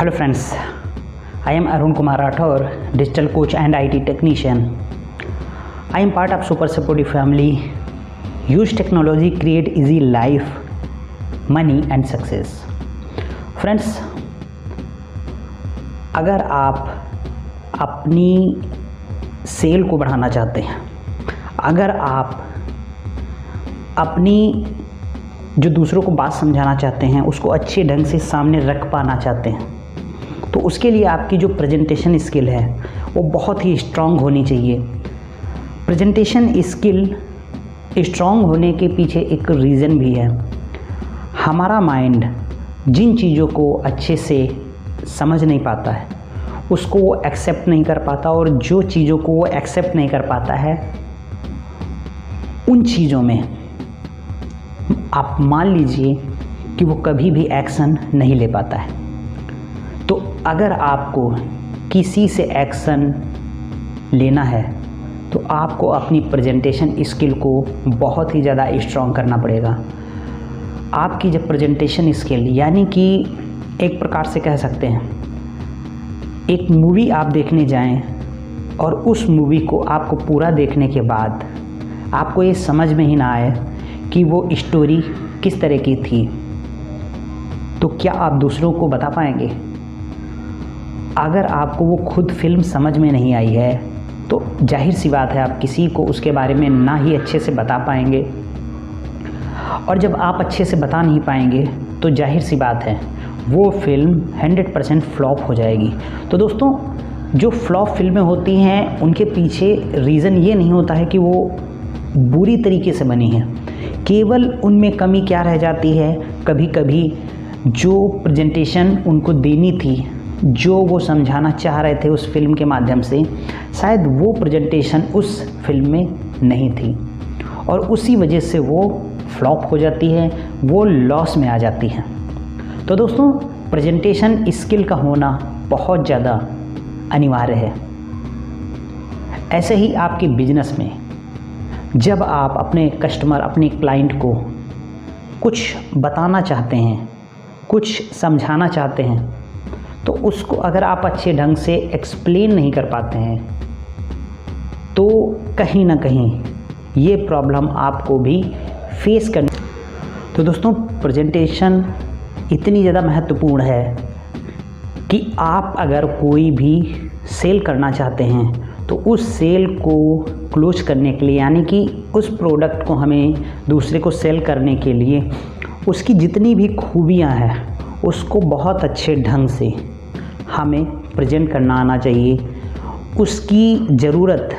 Hello friends, I am Arun Kumar Rathore, digital coach and IT technician. I am part of super supportive family. Use technology, create easy life, money and success. Friends, अगर आप अपनी cell को बढ़ाना चाहते हैं, अगर आप अपनी जो दूसरों को बात समझाना चाहते हैं उसको अच्छे ढंग से सामने रख पाना चाहते हैं, तो उसके लिए आपकी जो प्रेजेंटेशन स्किल है वो बहुत ही स्ट्रांग होनी चाहिए। प्रेजेंटेशन स्किल स्ट्रांग होने के पीछे एक रीज़न भी है। हमारा माइंड जिन चीज़ों को अच्छे से समझ नहीं पाता है उसको वो एक्सेप्ट नहीं कर पाता, और जो चीज़ों को वो एक्सेप्ट नहीं कर पाता है उन चीज़ों में आप मान लीजिए कि वो कभी भी एक्शन नहीं ले पाता है। तो अगर आपको किसी से एक्शन लेना है तो आपको अपनी प्रेजेंटेशन स्किल को बहुत ही ज़्यादा स्ट्रॉन्ग करना पड़ेगा। आपकी जब प्रेजेंटेशन स्किल, यानी कि एक प्रकार से कह सकते हैं, एक मूवी आप देखने जाएं और उस मूवी को आपको पूरा देखने के बाद आपको ये समझ में ही ना आए कि वो स्टोरी किस तरह की थी, तो क्या आप दूसरों को बता पाएंगे? अगर आपको वो खुद फिल्म समझ में नहीं आई है तो जाहिर सी बात है आप किसी को उसके बारे में ना ही अच्छे से बता पाएंगे, और जब आप अच्छे से बता नहीं पाएंगे तो जाहिर सी बात है वो फिल्म 100% फ्लॉप हो जाएगी। तो दोस्तों, जो फ्लॉप फिल्में होती हैं उनके पीछे रीज़न ये नहीं होता है कि वो बुरी तरीके से बनी है, केवल उनमें कमी क्या रह जाती है, कभी कभी जो प्रेजेंटेशन उनको देनी थी, जो वो समझाना चाह रहे थे उस फिल्म के माध्यम से, शायद वो प्रेजेंटेशन उस फिल्म में नहीं थी और उसी वजह से वो फ्लॉप हो जाती है, वो लॉस में आ जाती है। तो दोस्तों, प्रेजेंटेशन स्किल का होना बहुत ज़्यादा अनिवार्य है। ऐसे ही आपके बिजनेस में जब आप अपने कस्टमर, अपने क्लाइंट को कुछ बताना चाहते हैं, कुछ समझाना चाहते हैं, तो उसको अगर आप अच्छे ढंग से एक्सप्लेन नहीं कर पाते हैं तो कहीं ना कहीं ये प्रॉब्लम आपको भी फेस करनी। तो दोस्तों, प्रेजेंटेशन इतनी ज़्यादा महत्वपूर्ण है कि आप अगर कोई भी सेल करना चाहते हैं तो उस सेल को क्लोज करने के लिए, यानी कि उस प्रोडक्ट को हमें दूसरे को सेल करने के लिए उसकी जितनी भी खूबियां हैं उसको बहुत अच्छे ढंग से हमें प्रेजेंट करना आना चाहिए। उसकी ज़रूरत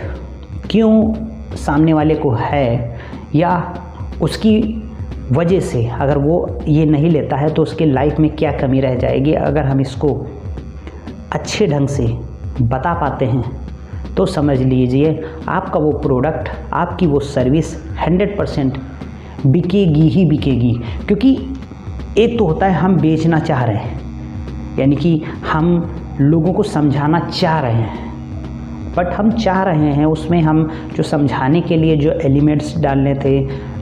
क्यों सामने वाले को है, या उसकी वजह से अगर वो ये नहीं लेता है तो उसके लाइफ में क्या कमी रह जाएगी, अगर हम इसको अच्छे ढंग से बता पाते हैं तो समझ लीजिए आपका वो प्रोडक्ट, आपकी वो सर्विस 100% बिकेगी ही बिकेगी। क्योंकि एक तो होता है हम बेचना चाह रहे हैं, यानी कि हम लोगों को समझाना चाह रहे हैं, बट हम चाह रहे हैं उसमें हम जो समझाने के लिए जो एलिमेंट्स डालने थे,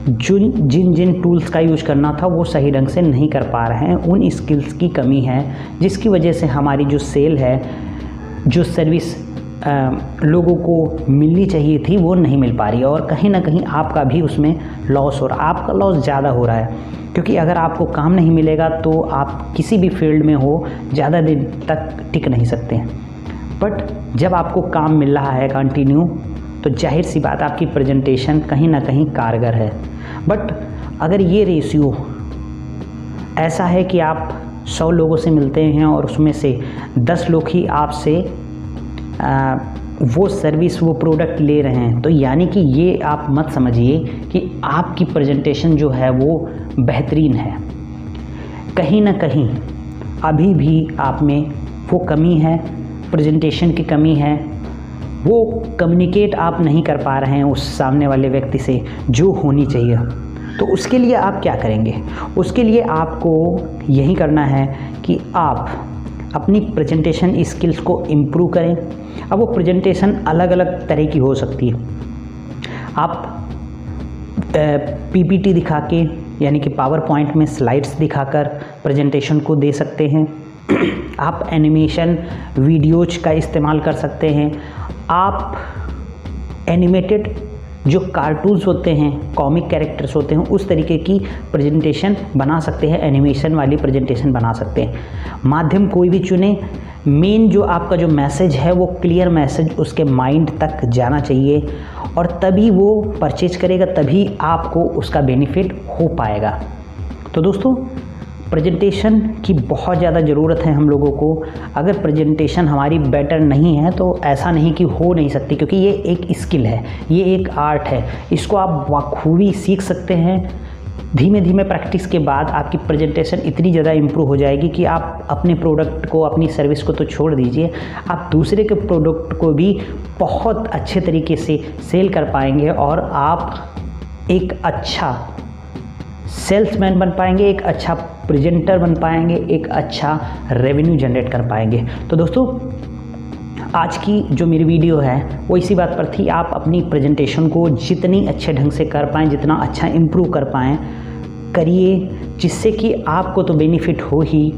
जिन जिन टूल्स का यूज़ करना था वो सही ढंग से नहीं कर पा रहे हैं, उन स्किल्स की कमी है, जिसकी वजह से हमारी जो सेल है, जो सर्विस लोगों को मिलनी चाहिए थी वो नहीं मिल पा रही है, और कहीं ना कहीं आपका भी उसमें लॉस हो रहा है। आपका लॉस ज़्यादा हो रहा है, क्योंकि अगर आपको काम नहीं मिलेगा तो आप किसी भी फील्ड में हो ज़्यादा दिन तक टिक नहीं सकते। बट जब आपको काम मिल रहा है कंटिन्यू, तो जाहिर सी बात आपकी प्रेजेंटेशन कहीं ना कहीं कारगर है। बट अगर ये रेशियो ऐसा है कि आप 100 लोगों से मिलते हैं और उसमें से 10 लोग ही आपसे वो सर्विस, वो प्रोडक्ट ले रहे हैं, तो यानी कि ये आप मत समझिए कि आपकी प्रेजेंटेशन जो है वो बेहतरीन है। कहीं ना कहीं अभी भी आप में वो कमी है, प्रेजेंटेशन की कमी है, वो कम्युनिकेट आप नहीं कर पा रहे हैं उस सामने वाले व्यक्ति से जो होनी चाहिए। तो उसके लिए आप क्या करेंगे? उसके लिए आपको यही करना है कि आप अपनी प्रेजेंटेशन स्किल्स को इम्प्रूव करें। अब वो प्रेजेंटेशन अलग अलग तरह की हो सकती है। आप पीपीटी दिखा के, यानी कि पावर पॉइंट में स्लाइड्स दिखाकर प्रेजेंटेशन को दे सकते हैं। आप एनिमेशन वीडियोज का इस्तेमाल कर सकते हैं। आप एनिमेटेड जो कार्टून्स होते हैं, कॉमिक कैरेक्टर्स होते हैं, उस तरीके की प्रेजेंटेशन बना सकते हैं, एनिमेशन वाली प्रेजेंटेशन बना सकते हैं। माध्यम कोई भी चुने, मेन जो आपका जो मैसेज है वो क्लियर मैसेज उसके माइंड तक जाना चाहिए और तभी वो परचेज करेगा, तभी आपको उसका बेनिफिट हो पाएगा। तो दोस्तों, प्रेजेंटेशन की बहुत ज़्यादा ज़रूरत है हम लोगों को। अगर प्रेजेंटेशन हमारी बेटर नहीं है तो ऐसा नहीं कि हो नहीं सकती, क्योंकि ये एक स्किल है, ये एक आर्ट है। इसको आप बखूबी सीख सकते हैं। धीमे धीमे प्रैक्टिस के बाद आपकी प्रेजेंटेशन इतनी ज़्यादा इम्प्रूव हो जाएगी कि आप अपने प्रोडक्ट को, अपनी सर्विस को तो छोड़ दीजिए, आप दूसरे के प्रोडक्ट को भी बहुत अच्छे तरीके से सेल कर पाएंगे और आप एक अच्छा सेल्समैन बन पाएंगे, एक अच्छा प्रेजेंटर बन पाएंगे, एक अच्छा रेवेन्यू जनरेट कर पाएंगे। तो दोस्तों, आज की जो मेरी वीडियो है वो इसी बात पर थी। आप अपनी प्रेजेंटेशन को जितनी अच्छे ढंग से कर पाएँ, जितना अच्छा इम्प्रूव कर पाएँ, करिए, जिससे कि आपको तो बेनिफिट हो ही,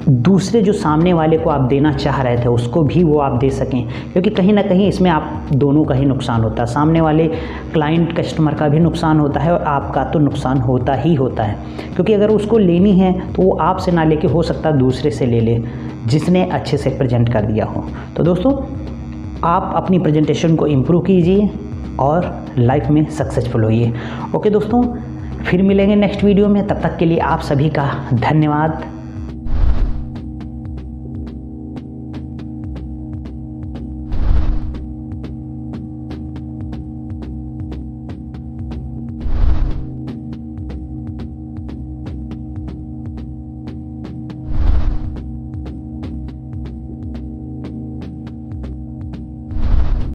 दूसरे जो सामने वाले को आप देना चाह रहे थे उसको भी वो आप दे सकें, क्योंकि कहीं ना कहीं इसमें आप दोनों का ही नुकसान होता है। सामने वाले क्लाइंट कस्टमर का भी नुकसान होता है और आपका तो नुकसान होता ही होता है, क्योंकि अगर उसको लेनी है तो वो आपसे ना लेके हो सकता है दूसरे से ले ले जिसने अच्छे से प्रेजेंट कर दिया हो। तो दोस्तों, आप अपनी प्रेजेंटेशन को इम्प्रूव कीजिए और लाइफ में सक्सेसफुल होइए। ओके दोस्तों, फिर मिलेंगे नेक्स्ट वीडियो में। तब तक के लिए आप सभी का धन्यवाद।